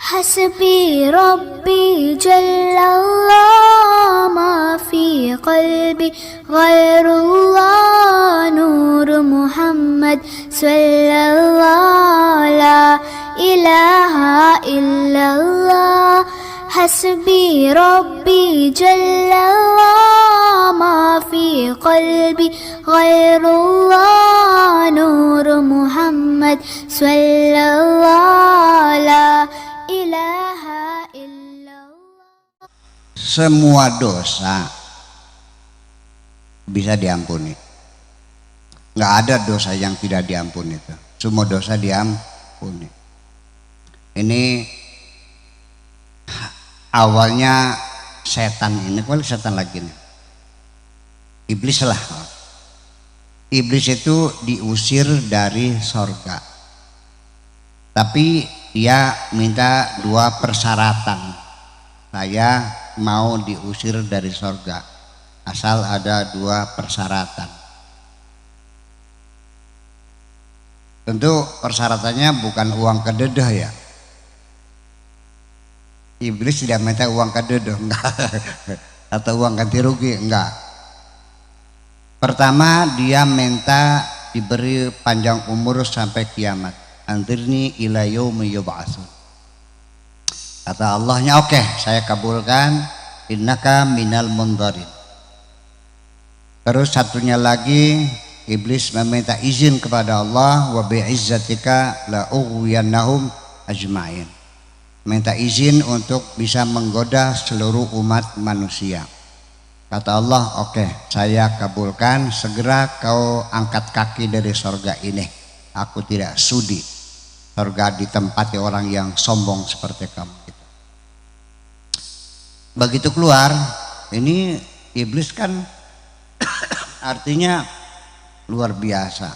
حسبي ربي جل الله ما في قلبي غير الله نور محمد صلى الله لا إله إلا الله حسبي ربي جل الله ما في قلبي غير الله نور محمد صلى الله لا إله إلا الله. Semua dosa bisa diampuni. Nggak ada dosa yang tidak diampuni itu. Semua dosa diampuni. Ini awalnya setan ini, setan lagi nih. Iblis lah. Iblis itu diusir dari sorga. Tapi dia minta 2 persyaratan. Saya mau diusir dari sorga asal ada 2 persyaratan. Tentu persyaratannya bukan uang kededeh ya. Iblis tidak minta uang kededeh, enggak. Atau uang ganti rugi, enggak. Pertama dia minta diberi panjang umur sampai kiamat. Antirni ila yaumi yub'atsun. Kata Allahnya, oke, saya kabulkan, innaka minal mundharin. Terus satunya lagi, iblis meminta izin kepada Allah, wa bi'izzatika la ughwiyannahum ajma'in. Minta izin untuk bisa menggoda seluruh umat manusia. Kata Allah, oke, saya kabulkan, segera kau angkat kaki dari sorga ini. Aku tidak sudi sorga ditempati orang yang sombong seperti kamu. Begitu keluar, ini iblis kan artinya luar biasa,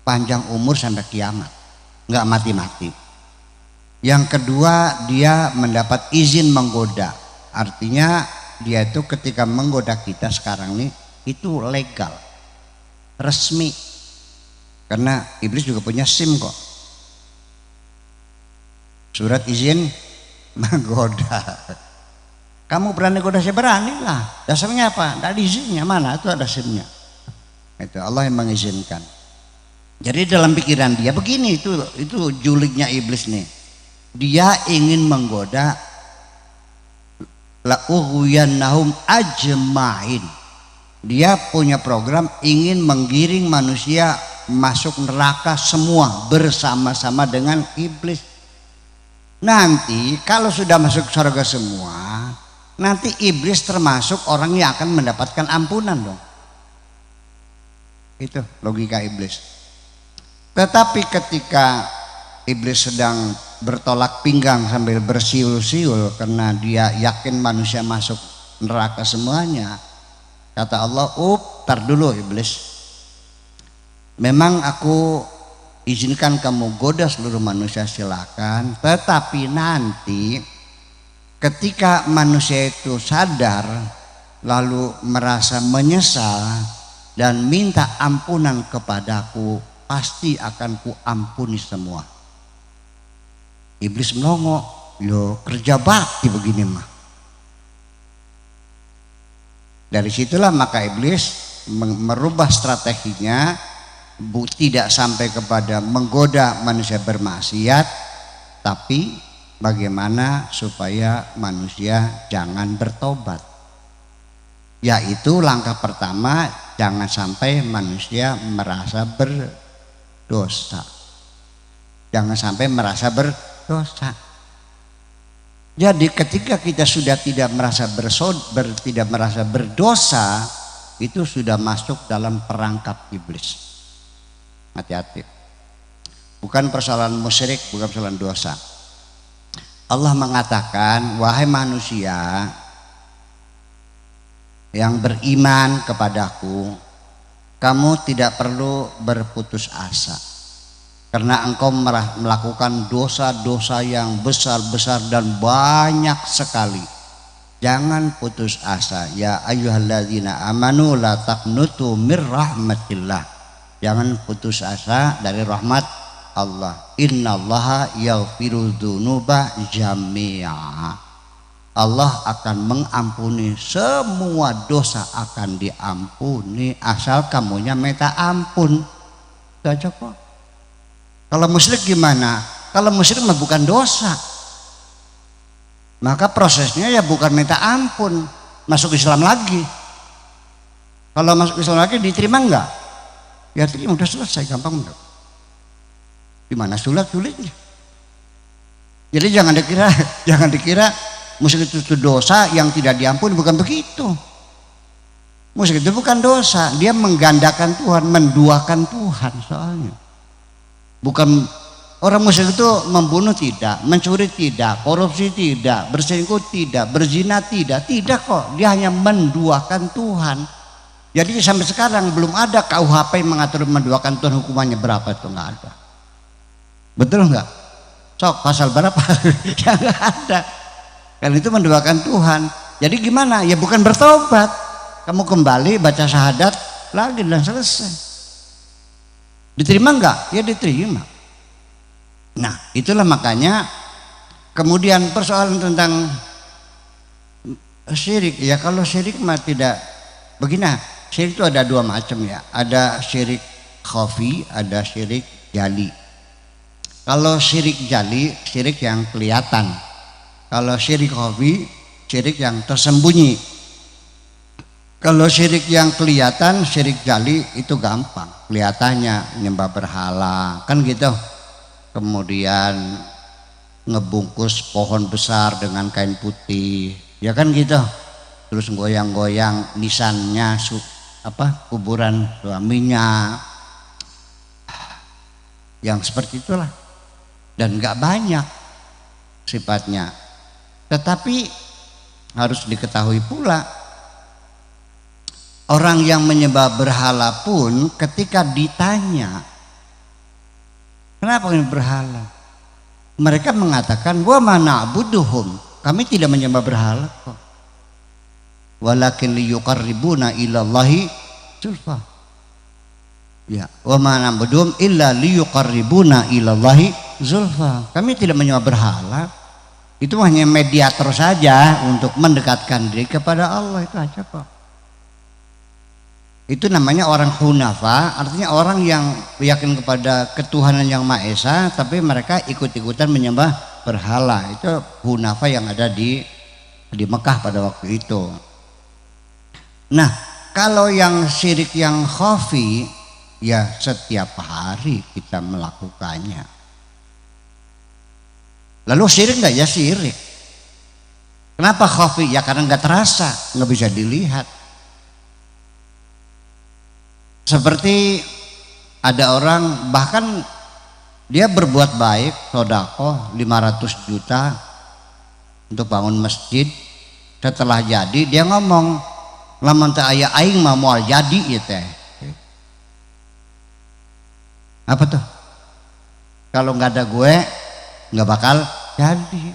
panjang umur sampai kiamat, nggak mati-mati. Yang kedua, dia mendapat izin menggoda, artinya dia itu ketika menggoda kita sekarang nih itu legal, resmi, karena iblis juga punya SIM kok, surat izin menggoda. Kamu berani goda, saya berani lah. Dasarnya apa? Tidak ada izinnya, mana itu ada SIM-nya. Itu Allah yang mengizinkan. Jadi dalam pikiran dia begini, itu juliknya iblis nih. Dia ingin menggoda la ughwiyannahum ajma'in. Dia punya program ingin menggiring manusia masuk neraka semua bersama-sama dengan iblis. Nanti kalau sudah masuk surga semua, nanti iblis termasuk orang yang akan mendapatkan ampunan dong. Itu logika iblis. Tetapi ketika iblis sedang bertolak pinggang sambil bersiul-siul karena dia yakin manusia masuk neraka semuanya, kata Allah, tar dulu iblis, memang aku izinkan kamu goda seluruh manusia, silakan, tetapi nanti ketika manusia itu sadar lalu merasa menyesal dan minta ampunan kepadaku, pasti akan ku ampuni semua. Iblis melongo, yo kerja bakti begini mah. Dari situlah maka iblis merubah strateginya, tidak sampai kepada menggoda manusia bermaksiat, tapi bagaimana supaya manusia jangan bertobat. Yaitu langkah pertama, jangan sampai manusia merasa berdosa. Jangan sampai merasa berdosa. Jadi ketika kita sudah tidak merasa berdosa, itu sudah masuk dalam perangkap iblis. Hati-hati. Bukan persoalan musyrik, bukan persoalan dosa. Allah mengatakan, wahai manusia yang beriman kepadaku, kamu tidak perlu berputus asa, karena engkau melakukan dosa-dosa yang besar-besar dan banyak sekali. Jangan putus asa. Ya ayyuhalladzina amanu la taqnutu mir rahmatillah. Jangan putus asa dari rahmat Allah. Innallaha yaghfiru dzunuba jami'a. Allah akan mengampuni semua dosa, akan diampuni asal kamunya minta ampun. Itu aja kok. Kalau musyrik gimana? Kalau musyrik mah bukan dosa. Maka prosesnya ya bukan minta ampun, masuk Islam lagi. Kalau masuk Islam lagi diterima enggak? Ya terima, udah selesai, gampang enggak? Gimana sulitnya? Jadi jangan dikira musyrik itu dosa yang tidak diampuni, bukan begitu. Musyrik itu bukan dosa, dia menggandakan Tuhan, menduakan Tuhan soalnya. Bukan orang musyrik itu membunuh tidak, mencuri tidak, korupsi tidak, berselingkuh tidak, berzina tidak kok. Dia hanya menduakan Tuhan. Jadi sampai sekarang belum ada KUHP yang mengatur menduakan Tuhan, hukumannya berapa itu nggak ada. Betul nggak? Sok pasal berapa? Ya nggak ada. Kan itu mendoakan Tuhan. Jadi gimana? Ya bukan bertobat. Kamu kembali baca syahadat lagi dan selesai. Diterima enggak? Ya diterima. Nah itulah makanya kemudian persoalan tentang syirik. Ya kalau syirik mah tidak begini. Syirik itu ada dua macam ya. Ada syirik khafi, ada syirik jali. Kalau syirik jali, syirik yang kelihatan. Kalau syirik khafi, syirik yang tersembunyi. Kalau syirik yang kelihatan, syirik jali itu gampang. Kelihatannya nyembah berhala, kan gitu. Kemudian ngebungkus pohon besar dengan kain putih, ya kan gitu. Terus goyang-goyang nisannya kuburan suaminya. Yang seperti itulah. Dan nggak banyak sifatnya. Tetapi harus diketahui pula, orang yang menyembah berhala pun ketika ditanya, kenapa ini berhala? Mereka mengatakan, wa ma na'buduhum, kami tidak menyembah berhala kok. Walakin liyuqarribuna ilallahi zulfa. Ya, wa ma na'buduhum illa liyuqarribuna ilallahi zulfa. Kami tidak menyembah berhala. Itu hanya mediator saja untuk mendekatkan diri kepada Allah, itu aja kok. Itu namanya orang hunafa, artinya orang yang yakin kepada ketuhanan yang Maha Esa, tapi mereka ikut-ikutan menyembah berhala. Itu hunafa yang ada di Mekah pada waktu itu. Nah, kalau yang syirik yang khafi, ya setiap hari kita melakukannya. Lalu syirik enggak? Ya syirik. Kenapa khafi? Ya karena enggak terasa, enggak bisa dilihat. Seperti ada orang bahkan dia berbuat baik, sedekah 500 juta untuk bangun masjid. Setelah jadi dia ngomong, lamun teu aya aing mah moal jadi ieu teh. Apa tuh? Kalau enggak ada gue nggak bakal jadi.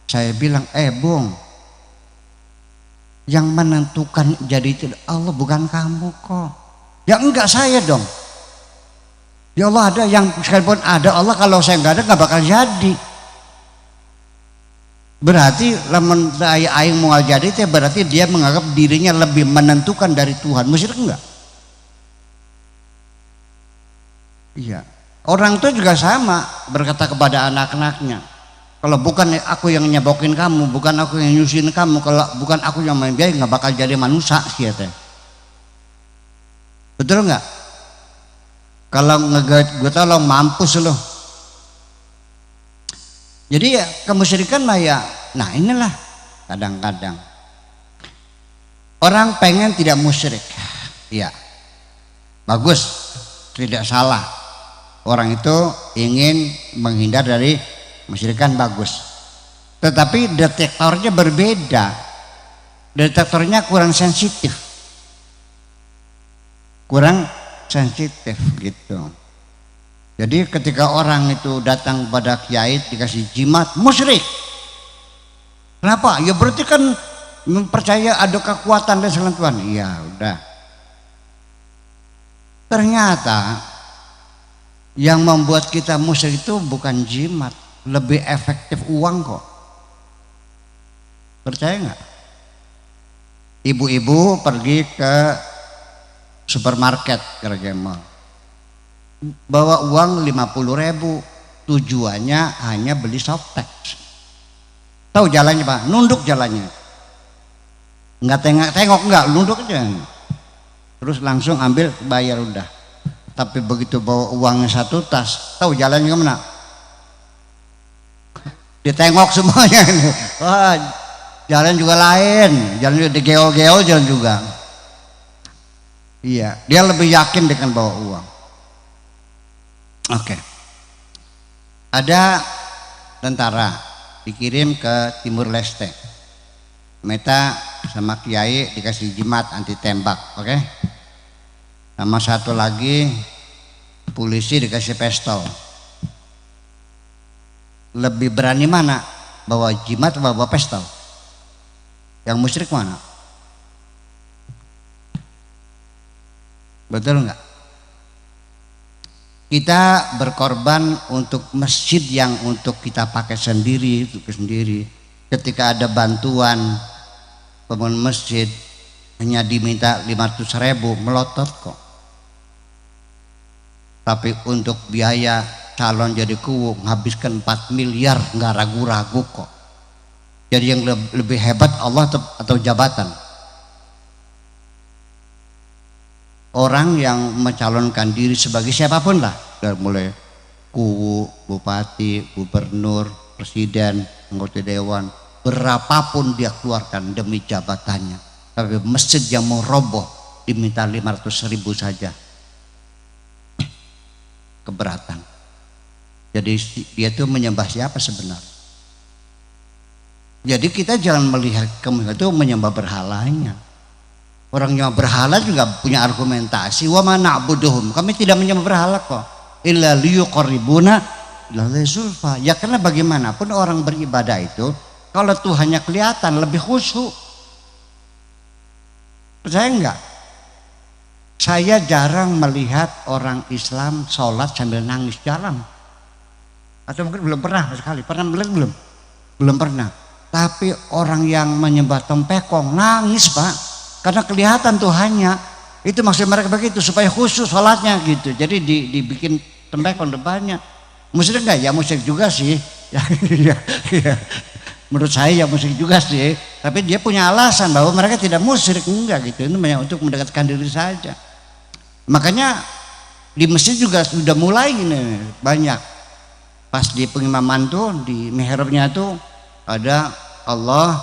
Saya bilang, Bung, yang menentukan jadi itu Allah, bukan kamu kok. Ya enggak, saya dong. Ya Allah, ada yang sekalipun ada Allah, kalau saya nggak ada nggak bakal jadi. Berarti lamun aing mau jadi itu berarti dia menganggap dirinya lebih menentukan dari Tuhan. Musyrik enggak? Iya. Orang itu juga sama berkata kepada anak-anaknya, kalau bukan aku yang nyebokin kamu, bukan aku yang nyusin kamu, kalau bukan aku yang main biaya nggak bakal jadi manusia sih teh. Betul nggak? Kalau ngegait gue tolong mampus loh. Jadi ya kemusyrikan mah ya, nah inilah kadang-kadang orang pengen tidak musyrik, ya bagus, tidak salah. Orang itu ingin menghindar dari musyrikan, bagus. Tetapi detektornya berbeda. Detektornya kurang sensitif. Kurang sensitif gitu. Jadi ketika orang itu datang pada kiai dikasih jimat, musyrik. Kenapa? Ya berarti kan mempercaya ada kekuatan dan selain Tuhan. Iya, udah. Ternyata Yang membuat kita musyrik itu bukan jimat, lebih efektif uang kok. Percaya nggak? Ibu-ibu pergi ke supermarket mall, bawa uang 50.000, tujuannya hanya beli softtek. Tahu jalannya Pak? Nunduk jalannya, nggak tengok nggak, nunduk aja, terus langsung ambil bayar udah. Tapi begitu bawa uangnya 1 tas, tahu jalannya kemana? Ditengok semuanya. Wah, jalan juga lain, jalan juga digeo-geo, jalan juga. Iya, dia lebih yakin dengan bawa uang. Oke. Ada tentara dikirim ke Timur Leste. Meta sama kiai dikasih jimat anti tembak, oke? Sama satu lagi polisi dikasih pistol. Lebih berani mana? Bawa jimat atau bawa pistol? Yang musyrik mana? Betul nggak? Kita berkorban untuk masjid yang untuk kita pakai sendiri, Ketika ada bantuan bangun masjid hanya diminta 500.000, melotot kok. Tapi untuk biaya calon jadi kuwu menghabiskan 4 miliar, nggak ragu-ragu kok. Jadi yang lebih hebat Allah atau jabatan? Orang yang mencalonkan diri sebagai siapapun lah, dari mulai kuwu, bupati, gubernur, presiden, anggota dewan, berapapun dia keluarkan demi jabatannya. Tapi masjid yang mau roboh diminta 500.000 saja, keberatan. Jadi dia itu menyembah siapa sebenarnya? Jadi kita jangan melihat itu menyembah berhalanya. Orang yang berhala juga punya argumentasi. Wa ma na'buduhum, kami tidak menyembah berhala kok, illa liyuqarribuna ilaihi zulfa. Ya karena bagaimanapun orang beribadah itu kalau Tuhannya kelihatan lebih khusyuk. Percaya enggak? Saya jarang melihat orang Islam sholat sambil nangis, jarang. Atau mungkin belum pernah sekali. Pernah melihat belum? Belum pernah. Tapi orang yang menyembah tempekong nangis Pak, karena kelihatan Tuhannya. Itu maksud mereka begitu, supaya khusyuk sholatnya gitu. Jadi dibikin tempekong depannya. Musyrik enggak? Ya musyrik juga sih. Ya. Menurut saya ya musyrik juga sih. Tapi dia punya alasan bahwa mereka tidak musyrik, enggak gitu. Itu hanya untuk mendekatkan diri saja. Makanya di masjid juga sudah mulai gini banyak. Pas di pengimaman tuh di mihrabnya tuh ada Allah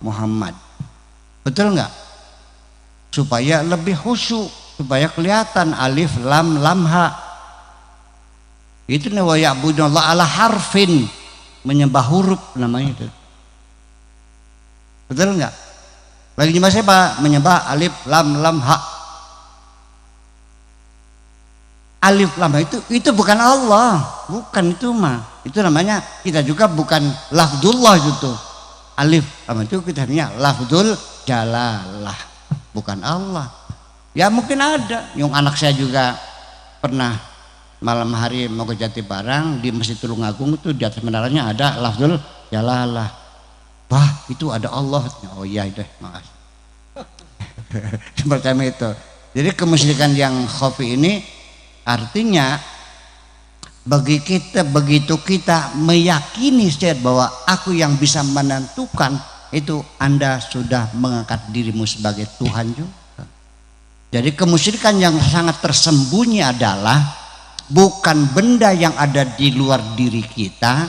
Muhammad. Betul enggak? Supaya lebih khusyuk, supaya kelihatan alif lam lam ha. Itu wa ya'budullah ala harfin, menyembah huruf namanya itu. Betul enggak? Lagi nyembah siapa? Menyembah alif lam lam ha. Alif lam ha itu bukan Allah, bukan itu mah. Itu namanya kita juga bukan lafdullah gitu. Alif lam itu kita namanya lafdul jalalah, bukan Allah. Ya mungkin ada. Yang anak saya juga pernah malam hari mau ke Jatibarang di Masjid Tulungagung itu di atas menaranya ada lafzul jalalah. Wah itu ada Allah. Oh iya deh, makasih. Seperti itu. Jadi kemusyrikan yang khafi ini artinya bagi kita, begitu kita meyakini bahwa aku yang bisa menentukan, itu Anda sudah mengangkat dirimu sebagai Tuhan juga. Jadi kemusyrikan yang sangat tersembunyi adalah bukan benda yang ada di luar diri kita.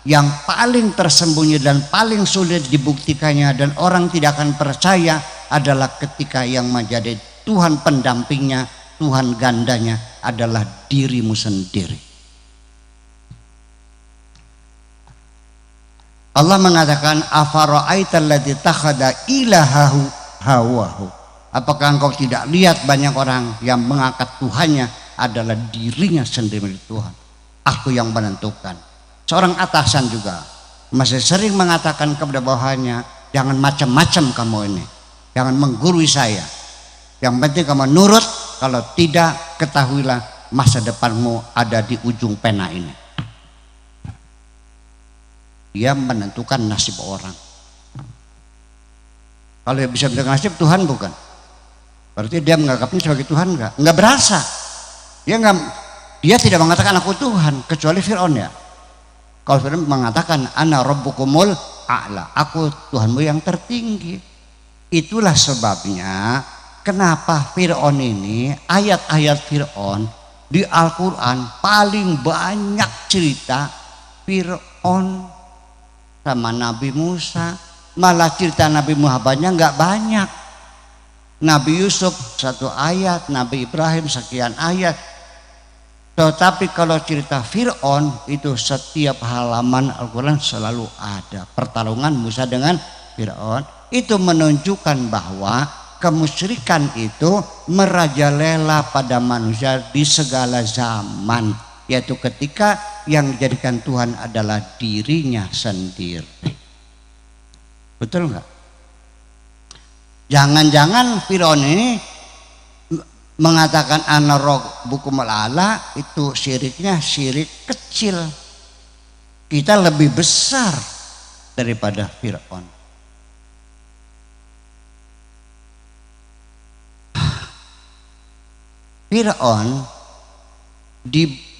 Yang paling tersembunyi dan paling sulit dibuktikannya dan orang tidak akan percaya adalah ketika yang menjadi Tuhan pendampingnya, Tuhan gandanya adalah dirimu sendiri. Allah mengatakan afara'aital ladzi takhadha ilahahu hawahu. Apakah engkau tidak lihat banyak orang yang mengangkat Tuhannya adalah dirinya sendiri Tuhan. Aku yang menentukan. Seorang atasan juga masih sering mengatakan kepada bawahannya, jangan macam-macam kamu ini, jangan menggurui saya. Yang penting kamu nurut, kalau tidak ketahuilah masa depanmu ada di ujung pena ini. Dia menentukan nasib orang. Kalau dia bisa menentukan nasib, Tuhan bukan? Berarti dia menganggapnya sebagai Tuhan enggak? Enggak berasa. Dia tidak mengatakan aku Tuhan, kecuali Fir'aun ya. Kalau Fir'aun mengatakan ana rabbukumul a'la, aku Tuhanmu yang tertinggi. Itulah sebabnya kenapa Fir'aun ini, ayat-ayat Fir'aun di Al-Quran paling banyak cerita Fir'aun sama Nabi Musa. Malah cerita Nabi Muhammadnya nggak banyak. Nabi Yusuf 1 ayat, Nabi Ibrahim sekian ayat. Tetapi kalau cerita Fir'aun itu setiap halaman Al-Quran selalu ada pertarungan Musa dengan Fir'aun. Itu menunjukkan bahwa kemusyrikan itu merajalela pada manusia di segala zaman, yaitu ketika yang dijadikan Tuhan adalah dirinya sendiri. Betul nggak? Jangan-jangan Fir'aun ini mengatakan ana rabbukumul a'la, itu syiriknya syirik kecil. Kita lebih besar daripada Fir'aun. Fir'aun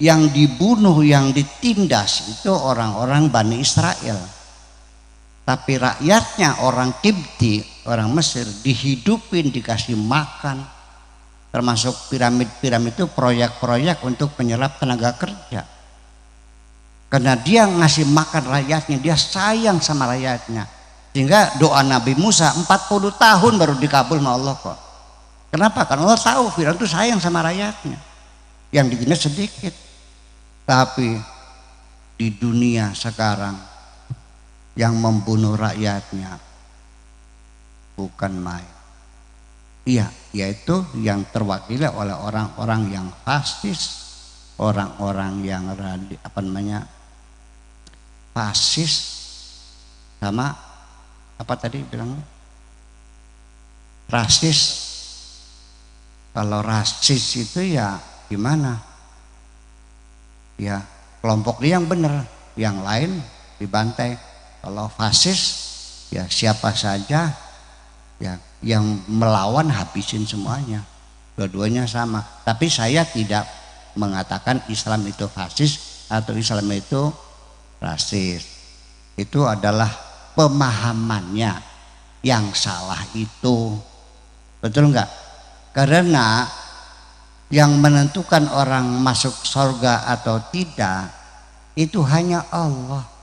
yang dibunuh, yang ditindas itu orang-orang Bani Israel. Tapi rakyatnya orang Kipti, orang Mesir, dihidupin, dikasih makan. Termasuk piramid-piramid itu proyek-proyek untuk menyerap tenaga kerja. Karena dia ngasih makan rakyatnya, dia sayang sama rakyatnya. Sehingga doa Nabi Musa 40 tahun baru dikabul sama Allah kok. Kenapa? Karena Allah tahu Fir'aun itu sayang sama rakyatnya. Yang ditindas sedikit. Tapi di dunia sekarang yang membunuh rakyatnya bukan main. Iya, yaitu yang terwakili oleh orang-orang yang fasis, orang-orang yang fasis sama apa tadi bilangnya? Rasis. Kalau rasis itu ya gimana? Ya kelompok dia yang benar, yang lain dibantai. Kalau fasis ya siapa saja ya yang melawan habisin semuanya. Dua-duanya sama. Tapi saya tidak mengatakan Islam itu fasis atau Islam itu rasis. Itu adalah pemahamannya yang salah itu. Betul enggak? Karena yang menentukan orang masuk surga atau tidak itu hanya Allah.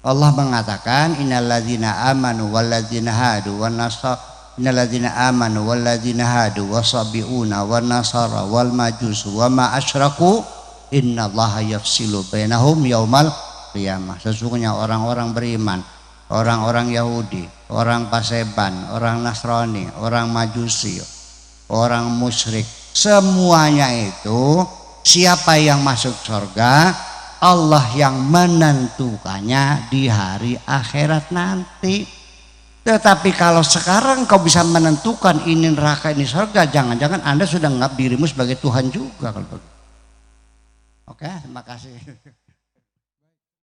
Allah mengatakan innalladzina amanu walladzina hadu wan nasara innalladzina amanu walladzina hadu wasabiuna wan nasara wal majus wa ma asyraku innallaha yafsilu bainahum yaumal qiyamah. Sesungguhnya orang-orang beriman, orang-orang Yahudi, orang Paseban, orang Nasrani, orang Majusi, orang musyrik, semuanya itu siapa yang masuk surga Allah yang menentukannya di hari akhirat nanti. Tetapi kalau sekarang kau bisa menentukan ini neraka ini surga, jangan-jangan Anda sudah menganggap dirimu sebagai Tuhan juga kalau begitu. Oke, terima kasih.